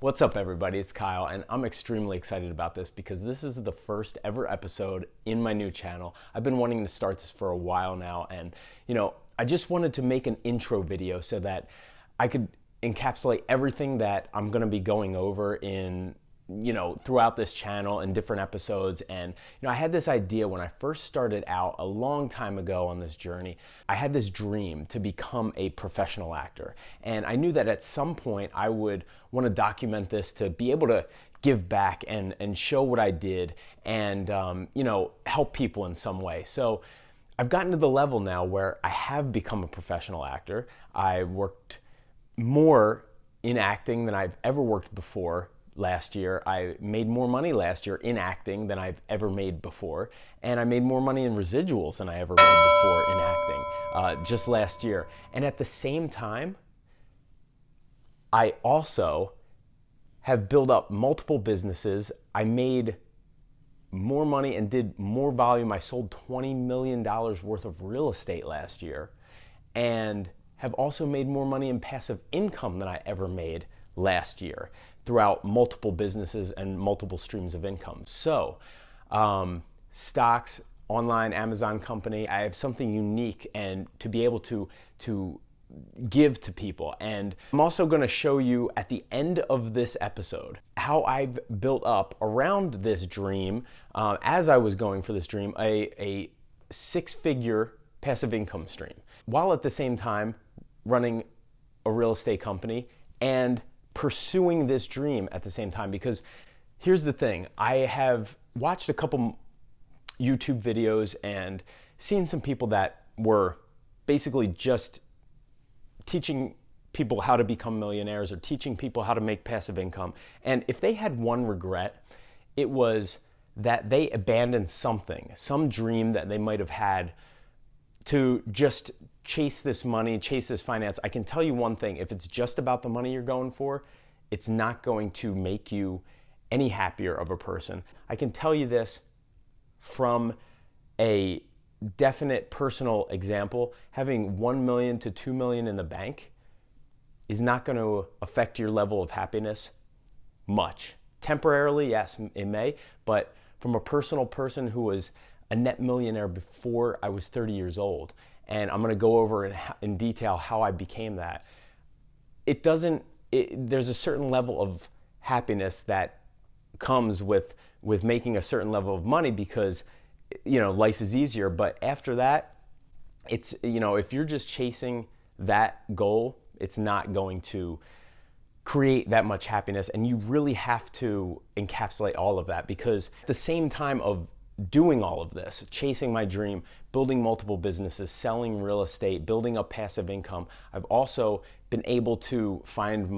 What's up, everybody? It's Kyle, and I'm extremely excited about this because this is the first ever episode in my new channel. I've been wanting to start this for a while now, and I just wanted to make an intro video so that I could encapsulate everything that I'm going to be going over in throughout this channel in different episodes. And I had this idea when I first started out a long time ago on this journey. I had this dream to become a professional actor, and I knew that at some point I would want to document this to be able to give back and show what I did and help people in some way. So I've gotten to the level now where I have become a professional actor. I worked more in acting than I've ever worked before. Last year, I made more money last year in acting than I've ever made before, and I made more money in residuals than I ever made before in acting, just last year. And at the same time, I also have built up multiple businesses. I made more money and did more volume. I sold $20 million worth of real estate last year, and have also made more money in passive income than I ever made last year throughout multiple businesses and multiple streams of income. So stocks, online, Amazon company, I have something unique and to be able to give to people. And I'm also going to show you at the end of this episode how I've built up around this dream, as I was going for this dream, a six-figure passive income stream, while at the same time running a real estate company and pursuing this dream at the same time. Because here's the thing, I have watched a couple YouTube videos and seen some people that were basically just teaching people how to become millionaires or teaching people how to make passive income. And if they had one regret, it was that they abandoned something, some dream that they might have had to just chase this money, chase this finance. I can tell you one thing, if it's just about the money you're going for, it's not going to make you any happier of a person. I can tell you this from a definite personal example. Having 1 million to 2 million in the bank is not going to affect your level of happiness much. Temporarily, yes, it may, but from a personal person who was a net millionaire before I was 30 years old, and I'm going to go over in detail how I became that. There's a certain level of happiness that comes with making a certain level of money because life is easier. But after that, it's if you're just chasing that goal, it's not going to create that much happiness, and you really have to encapsulate all of that. Because at the same time of doing all of this, chasing my dream, building multiple businesses, selling real estate, building up passive income, I've also been able to find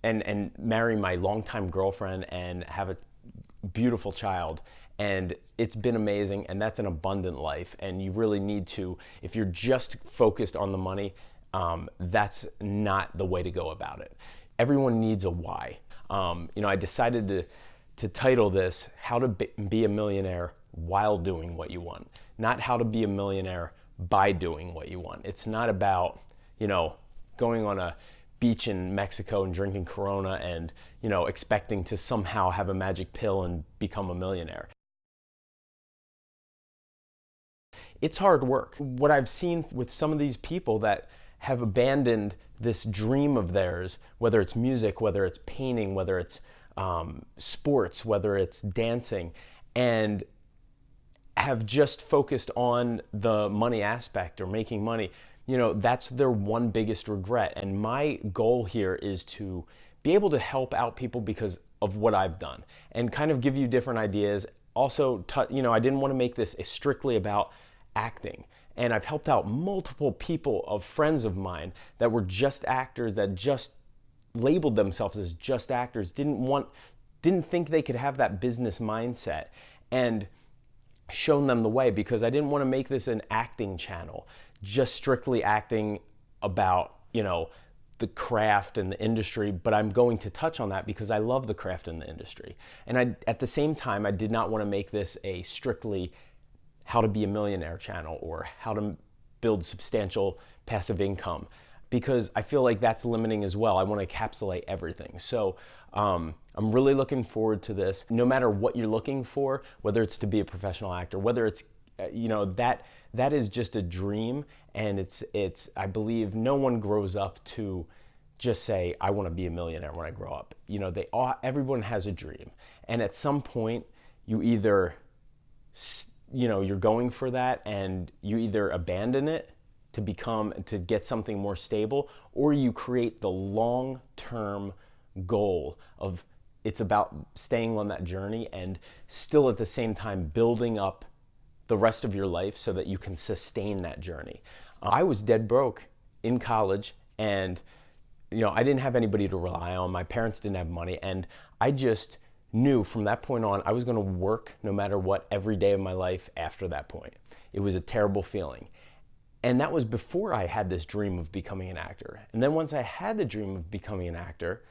and marry my longtime girlfriend and have a beautiful child. And it's been amazing, and that's an abundant life. And you really need to, if you're just focused on the money, that's not the way to go about it. Everyone needs a why. I decided to title this, How to Be a Millionaire While Doing What You Want, not how to be a millionaire by doing what you want. It's not about, going on a beach in Mexico and drinking Corona and, expecting to somehow have a magic pill and become a millionaire. It's hard work. What I've seen with some of these people that have abandoned this dream of theirs, whether it's music, whether it's painting, whether it's sports, whether it's dancing, and have just focused on the money aspect or making money, that's their one biggest regret. And my goal here is to be able to help out people because of what I've done and kind of give you different ideas. Also, I didn't want to make this strictly about acting. And I've helped out multiple people of friends of mine that were just actors, that just labeled themselves as just actors, didn't think they could have that business mindset, and shown them the way, because I didn't want to make this an acting channel, just strictly acting about, the craft and the industry, but I'm going to touch on that because I love the craft and the industry. And at the same time, I did not want to make this a strictly how to be a millionaire channel or how to build substantial passive income, because I feel like that's limiting as well. I want to encapsulate everything. So I'm really looking forward to this. No matter what you're looking for, whether it's to be a professional actor, whether it's, that is just a dream. And it's I believe no one grows up to just say, I want to be a millionaire when I grow up. Everyone has a dream. And at some point, you either, you're going for that and you either abandon it to get something more stable, or you create the long-term goal of it's about staying on that journey and still at the same time building up the rest of your life so that you can sustain that journey. I was dead broke in college, and I didn't have anybody to rely on. My parents didn't have money, and I just knew from that point on I was going to work no matter what every day of my life after that point. It was a terrible feeling. And that was before I had this dream of becoming an actor. And then once I had the dream of becoming an actor,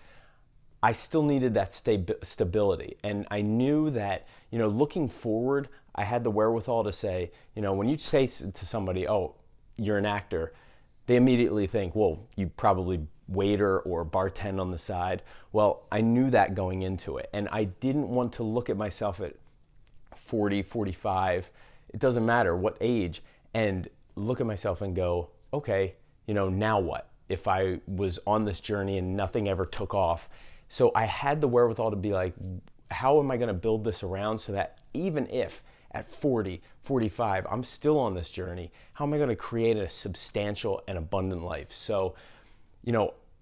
I still needed that stability. And I knew that, looking forward, I had the wherewithal to say, when you say to somebody, oh, you're an actor, they immediately think, well, you probably waiter or bartend on the side. Well, I knew that going into it. And I didn't want to look at myself at 40, 45, it doesn't matter what age, and look at myself and go, okay, now what? If I was on this journey and nothing ever took off. So I had the wherewithal to be like, how am I going to build this around so that even if at 40, 45, I'm still on this journey, how am I going to create a substantial and abundant life? So,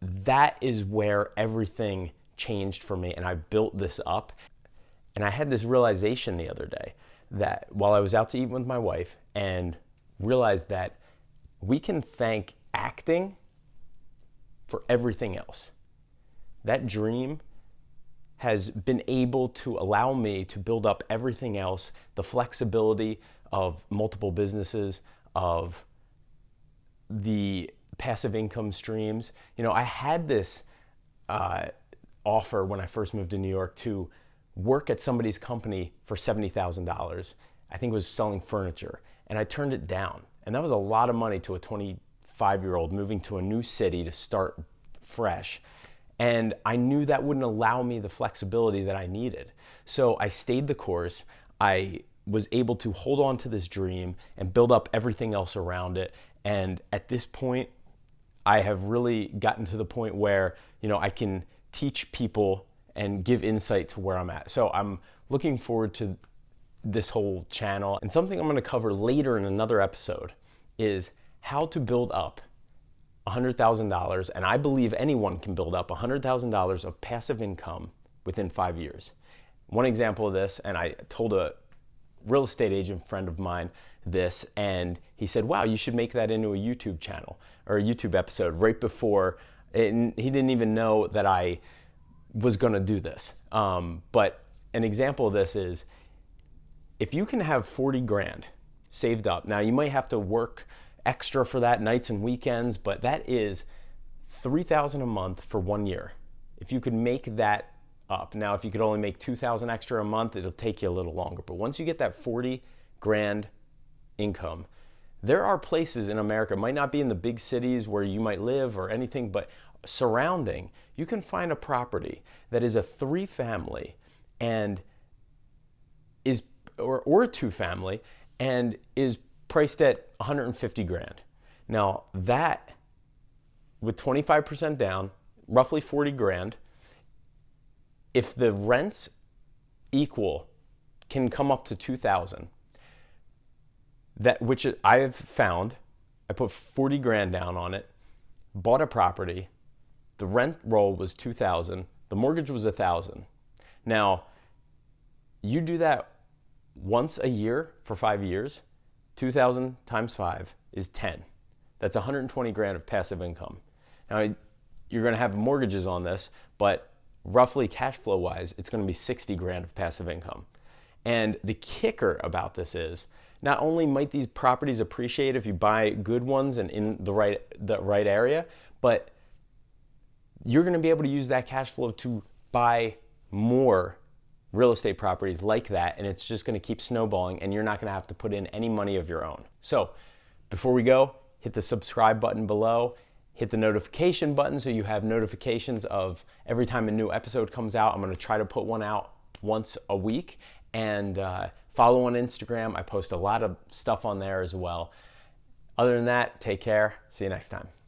that is where everything changed for me, and I built this up. And I had this realization the other day that while I was out to eat with my wife, and realized that we can thank acting for everything else. That dream has been able to allow me to build up everything else, the flexibility of multiple businesses, of the passive income streams. I had this offer when I first moved to New York to work at somebody's company for $70,000. I think it was selling furniture. And I turned it down. And that was a lot of money to a 25-year-old moving to a new city to start fresh. And I knew that wouldn't allow me the flexibility that I needed. So I stayed the course. I was able to hold on to this dream and build up everything else around it. And at this point, I have really gotten to the point where, I can teach people and give insight to where I'm at. So I'm looking forward to this whole channel. And something I'm going to cover later in another episode is how to build up $100,000. And I believe anyone can build up $100,000 of passive income within 5 years. One example of this, and I told a real estate agent friend of mine this, and he said, wow, you should make that into a YouTube channel or a YouTube episode right before. And he didn't even know that I was going to do this. But an example of this is, if you can have 40 grand saved up, now you might have to work extra for that, nights and weekends, but that is $3,000 a month for 1 year. If you could make that up. Now, if you could only make $2,000 extra a month, it'll take you a little longer. But once you get that 40 grand income, there are places in America, might not be in the big cities where you might live or anything, but surrounding, you can find a property that is a 3-family and is or a 2-family and is priced at 150 grand. Now that, with 25% down, roughly 40 grand, if the rents equal, can come up to 2,000. That, which I've found, I put 40 grand down on it, bought a property, the rent roll was 2,000, the mortgage was 1,000. Now, you do that once a year for 5 years, 2,000 times 5 is 10. That's 120 grand of passive income. Now, you're going to have mortgages on this, but roughly cash flow wise, it's going to be 60 grand of passive income. And the kicker about this is, not only might these properties appreciate if you buy good ones and in the right area, but you're going to be able to use that cash flow to buy more real estate properties like that, and it's just going to keep snowballing, and you're not going to have to put in any money of your own. So before we go, hit the subscribe button below, Hit the notification button so you have notifications of every time a new episode comes out. I'm going to try to put one out once a week. And follow on Instagram. I post a lot of stuff on there as well. Other than that, take care. See you next time.